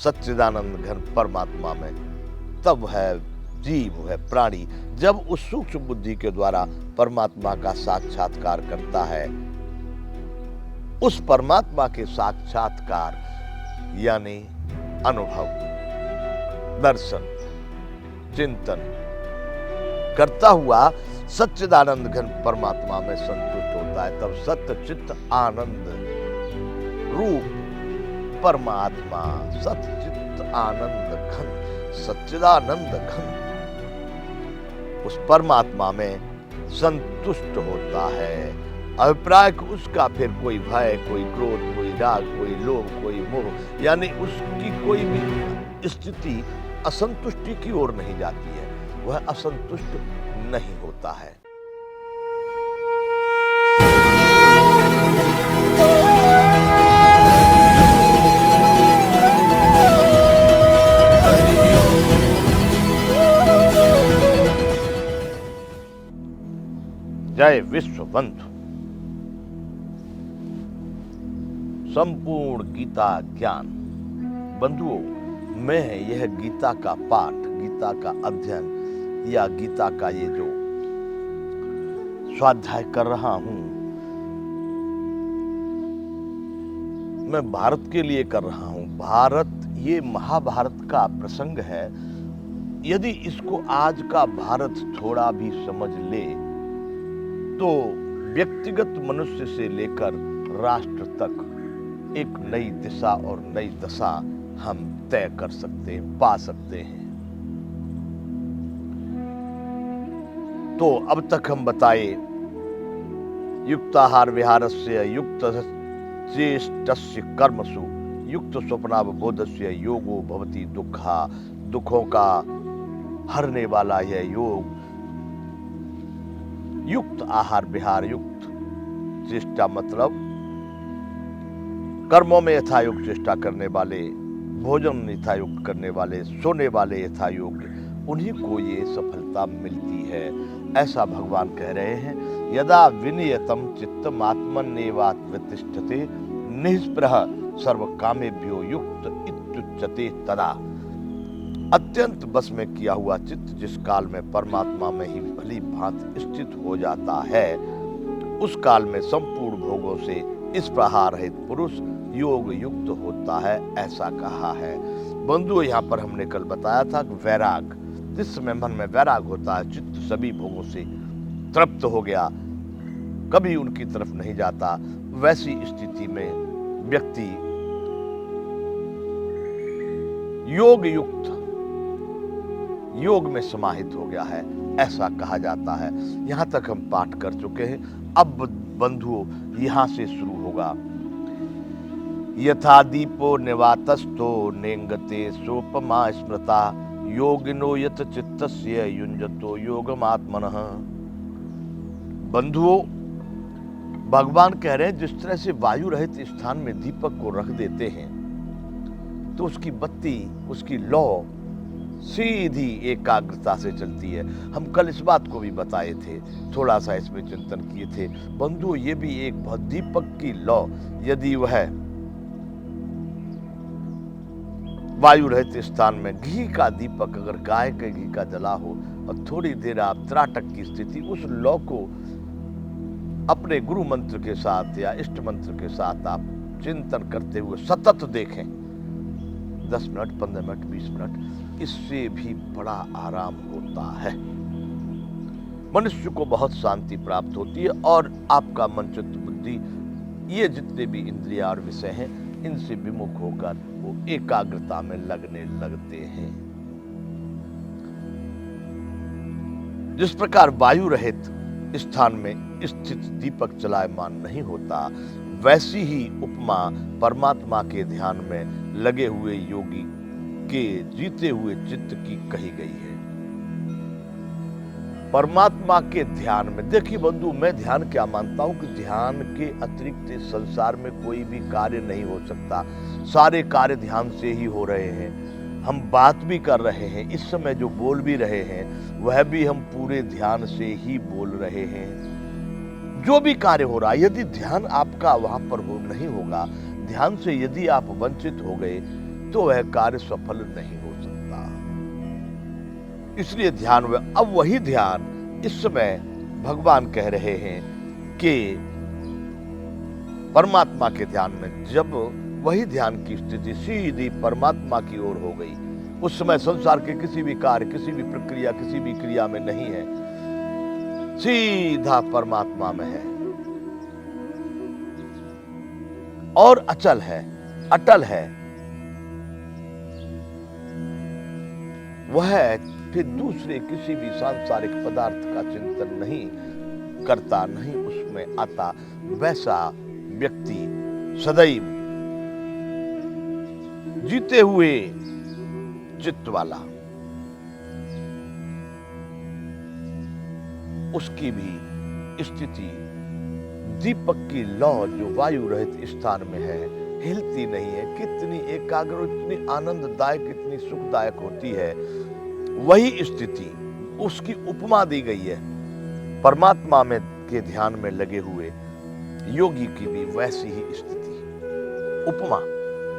सच्चिदानंद घन परमात्मा में, तब है जीव है प्राणी जब उस सूक्ष्म बुद्धि के द्वारा परमात्मा का साक्षात्कार करता है। उस परमात्मा के साक्षात्कार यानी अनुभव, दर्शन, चिंतन करता हुआ सच्चिदानंद घन परमात्मा में संतुष्ट होता है। तब सत्य चित्त आनंद रूप परमात्मा, सत्य चित्त आनंद घन, सच्चिदानंद घन उस परमात्मा में संतुष्ट होता है। अभिप्राय उसका फिर कोई भय, कोई क्रोध, कोई राग, कोई लोभ, कोई मोह, यानी उसकी कोई भी स्थिति असंतुष्टि की ओर नहीं जाती है, वह असंतुष्ट नहीं होता है। जय विश्व बंधु। संपूर्ण गीता ज्ञान बंधुओं, मैं यह गीता का पाठ, गीता का अध्ययन या गीता का ये जो स्वाध्याय कर रहा हूं, मैं भारत के लिए कर रहा हूं। भारत, ये महाभारत का प्रसंग है। यदि इसको आज का भारत थोड़ा भी समझ ले तो व्यक्तिगत मनुष्य से लेकर राष्ट्र तक एक नई दिशा और नई दशा हम तय कर सकते हैं, पा सकते हैं। तो अब तक हम बताए युक्ताहार विहारस्य युक्त चेष्टस्य कर्मसु युक्त स्वप्नावबोधस्य योगो भवति दुःखा, दुखों का हरने वाला यह योग। युक्त आहार विहार, युक्त चेष्टा मतलब कर्मों में यथायोग्य चेष्टा करने वाले, भोजन यथायोग्य करने वाले, सोने वाले यथायोग्य, उन्हीं को ये सफलता मिलती है, ऐसा भगवान कह रहे हैं। यदा विनियतम चित्तम आत्मन्येवात्मतिष्ठते निःस्पृह सर्व कामेभ्यो युक्त इत्युच्यते तदा। अत्यंत बस में किया हुआ चित्त जिस काल में परमात्मा में ही भली भांति स्थित हो जाता है, उस काल में संपूर्ण भोगों से इस प्रहार रहित पुरुष योग युक्त होता है, ऐसा कहा है। बंधुओं, यहाँ पर हमने कल बताया था कि वैराग, जिस समय मन में वैराग होता है, चित्त सभी भोगों से तृप्त हो गया, कभी उनकी तरफ नहीं जाता, वैसी स्थिति में व्यक्ति योग युक्त, योग में समाहित हो गया है, ऐसा कहा जाता है। यहां तक हम पाठ कर चुके हैं। अब बंधुओं, यहां से शुरू होगा। यथा दीपो निवातस्थो नेंगते सोपमा स्मृता योगिनो यत चित्तस्य युञ्जतो योगमात्मनः। बंधुओं, भगवान कह रहे हैं जिस तरह से वायु रहित स्थान में दीपक को रख देते हैं तो उसकी बत्ती, उसकी लौ सीधी एकाग्रता से चलती है। हम कल इस बात को भी बताए थे, थोड़ा सा इसमें चिंतन किए थे। बंधुओं, ये भी एक बहुत दीपक की लौ, यदि वह वायु रहित स्थान में घी का दीपक, अगर गाय के घी का जला हो और थोड़ी देर आप त्राटक की स्थिति, उस लौ को अपने गुरु मंत्र के साथ या इष्ट मंत्र के साथ आप चिंतन करते हुए सतत देखें, 10 मिनट, 15 मिनट, 20 मिनट, इससे भी बड़ा आराम होता है। मनुष्य को बहुत शांति प्राप्त होती है और आपका मन, चित्त, बुद्धि, ये जितने भी इंद्रिय और विषय हैं, इनसे विमुख होकर वो एकाग्रता में लगने लगते हैं। जिस प्रकार वायु रहित स्थान में स्थित दीपक चलायमान नहीं होता, वैसी ही उपमा परमात्मा के ध्यान में लगे हुए योगी के जीते हुए चित्त की कही गई है। परमात्मा के ध्यान में, देखिए बंधु, मैं ध्यान क्या मानता हूं कि ध्यान के अतिरिक्त इस संसार में कोई भी कार्य नहीं हो सकता। सारे कार्य ध्यान से ही हो रहे हैं। हम बात भी कर रहे हैं, इस समय जो बोल भी रहे हैं वह भी हम पूरे ध्यान से ही बोल रहे हैं। जो भी कार्य हो रहा है, यदि ध्यान आपका वहां पर नहीं होगा, ध्यान से यदि आप वंचित हो गए तो वह कार्य सफल नहीं हो सकता। इसलिए ध्यान में अब वही ध्यान इस समय भगवान कह रहे हैं कि परमात्मा के ध्यान में जब वही ध्यान की स्थिति सीधी परमात्मा की ओर हो गई, उस समय संसार के किसी भी कार्य, किसी भी प्रक्रिया, किसी भी क्रिया में नहीं है, सीधा परमात्मा में है और अचल है, अटल है। वह फिर दूसरे किसी भी सांसारिक पदार्थ का चिंतन नहीं करता, नहीं उसमें आता। वैसा व्यक्ति सदैव जीते हुए चित्त वाला, उसकी भी स्थिति दीपक की लौ जो वायु रहित स्थान में है, हिलती नहीं है। कितनी एकाग्र, इतनी आनंददायक, इतनी सुखदायक होती है। वही स्थिति, उसकी उपमा दी गई है परमात्मा में के ध्यान में लगे हुए योगी की भी वैसी ही स्थिति,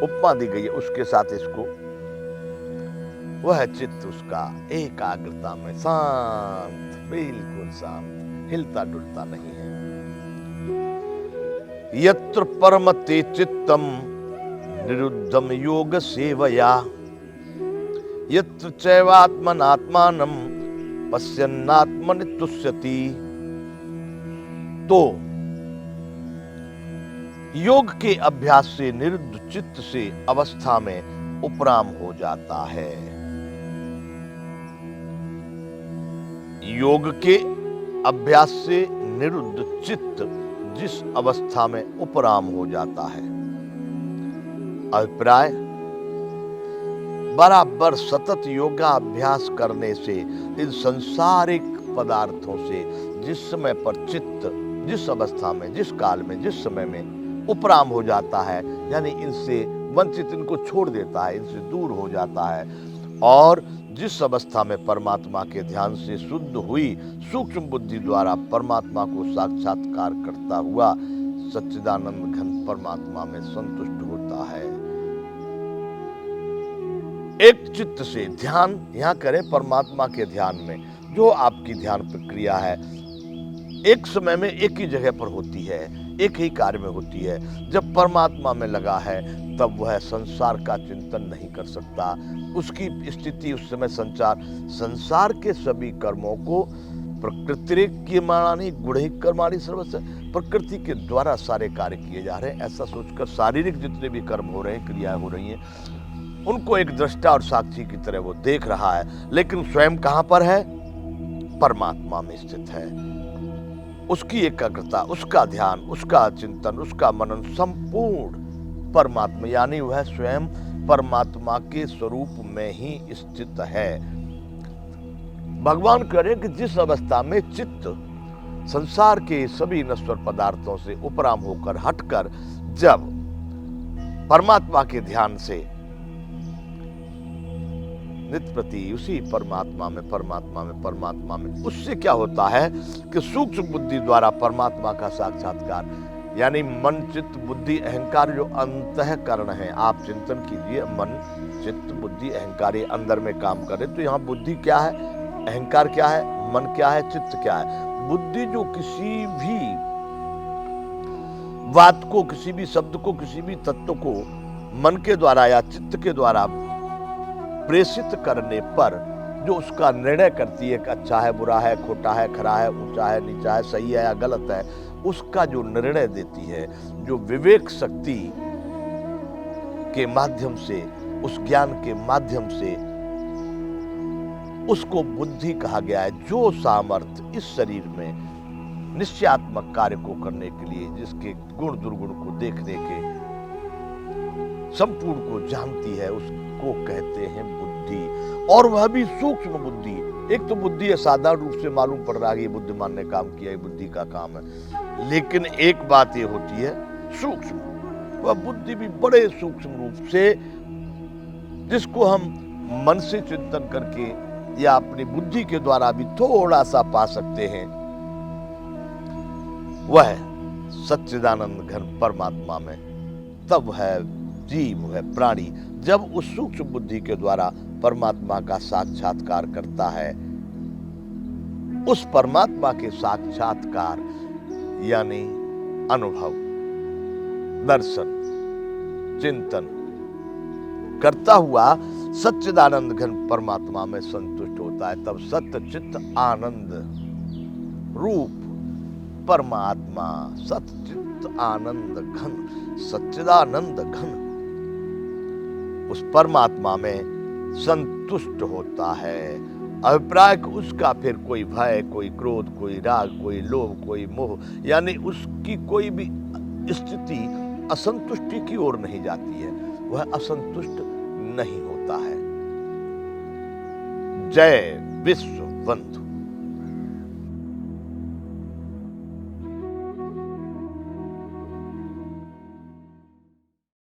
उपमा दी गई है उसके साथ इसको। वह चित्त उसका एकाग्रता में शांत, बिल्कुल शांत, हिलता डुलता नहीं है। यत्र परमते चित्तम निरुद्धम योग सेवया, यत्र चैवात्मनात्मानं पश्यन्नात्मनि तुष्यति। तो योग के अभ्यास से निरुद्ध चित्त से अवस्था में उपराम हो जाता है। योग के अभ्यास से निरुद्ध चित्त जिस अवस्था में उपराम हो जाता है, अभिप्राय बराबर सतत योगा अभ्यास करने से इन संसारिक पदार्थों से जिस समय पर चित्त जिस अवस्था में, जिस काल में, जिस समय में उपराम हो जाता है, यानी इनसे वंचित, इनको छोड़ देता है, इनसे दूर हो जाता है, और जिस अवस्था में परमात्मा के ध्यान से शुद्ध हुई सूक्ष्म बुद्धि द्वारा परमात्मा को साक्षात्कार करता हुआ सच्चिदानंद घन परमात्मा में संतुष्ट होता है। एक चित्त से ध्यान यहां करें परमात्मा के ध्यान में। जो आपकी ध्यान प्रक्रिया है एक समय में एक ही जगह पर होती है, एक ही कार्य में होती है। जब परमात्मा में लगा है तब वह संसार का चिंतन नहीं कर सकता। उसकी स्थिति उस समय संसार के सभी कर्मों को प्रकृति गुणे कर्माणि सर्वस्य, प्रकृति के द्वारा सारे कार्य किए जा रहे हैं, ऐसा सोचकर शारीरिक जितने भी कर्म हो रहे हैं, क्रियाएं हो रही हैं, उनको एक दृष्टा और साक्षी की तरह वो देख रहा है, लेकिन स्वयं कहां पर है? परमात्मा में स्थित है। उसकी एकाग्रता, उसका ध्यान, उसका चिंतन, उसका मनन संपूर्ण परमात्मा, यानी वह स्वयं परमात्मा के स्वरूप में ही स्थित है। भगवान करें कि जिस अवस्था में चित्त संसार के सभी नश्वर पदार्थों से उपराम होकर हटकर जब परमात्मा के ध्यान से नित्य प्रति उसी परमात्मा में, उससे क्या होता है कि सूक्ष्म बुद्धि द्वारा परमात्मा का साक्षात्कार, यानी मन, चित्त, बुद्धि, अहंकार जो अंतःकरण है, आप चिंतन कीजिए, मन, चित्त, बुद्धि, अहंकार ये अंदर में काम करे, तो यहाँ बुद्धि क्या है, अहंकार क्या है, मन क्या है, चित्त क्या है? बुद्धि जो किसी भी बात को, किसी भी शब्द को, किसी भी तत्व को मन के द्वारा या चित्त के द्वारा प्रेषित करने पर जो उसका निर्णय करती है कि अच्छा है, बुरा है, खोटा है, खरा है, ऊंचा है, नीचा है, सही है या गलत है, उसका जो निर्णय देती है, जो विवेक शक्ति के माध्यम से, उस ज्ञान के माध्यम से, उसको बुद्धि कहा गया है। जो सामर्थ्य इस शरीर में निश्चयात्मक कार्य को करने के लिए, जिसके गुण दुर्गुण को देखने के, संपूर्ण को जानती है, उसको कहते हैं बुद्धि। और वह भी सूक्ष्म बुद्धि। एक तो बुद्धि है साधारण रूप से मालूम पड़ रहा है ये बुद्धिमान ने काम किया, ये बुद्धि का काम है, लेकिन एक बात ये होती है सूक्ष्म, वह बुद्धि भी बड़े सूक्ष्म रूप से, जिसको हम मन से चिंतन करके या अपनी बुद्धि के द्वारा भी थोड़ा सा पा सकते हैं, वह सच्चिदानंद घन परमात्मा में तब है जीव है प्राणी जब उस सूक्ष्म बुद्धि के द्वारा परमात्मा का साक्षात्कार करता है, उस परमात्मा के साक्षात्कार यानी अनुभव, दर्शन, चिंतन करता हुआ सच्चिदानंद घन परमात्मा में संतुष्ट होता है, तब सत्य चित्त आनंद रूप परमात्मा सत्य चित्त आनंद घन सच्चिदानंद घन उस परमात्मा में संतुष्ट होता है। अभिप्राय उसका फिर कोई भय, कोई क्रोध, कोई राग, कोई लोभ, कोई मोह, यानी उसकी कोई भी स्थिति असंतुष्टि की ओर नहीं जाती है, वह असंतुष्ट नहीं होता है। जय विश्व बंधु।